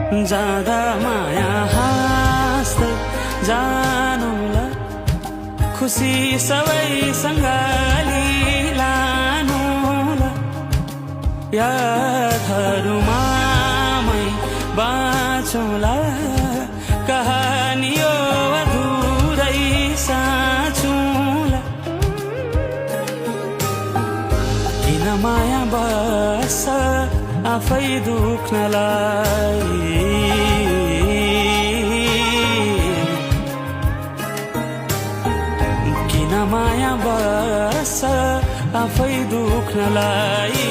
जाँदा माया हाँस्दै जानुला खुसी सबैसँग लानुला यादहरूमा मै बाँचौँला कहानी यो अधुरै साँचौँला किन माया बस्छ आफै दुख्नलाई किन माया बस्छ आफै दुख्नलाई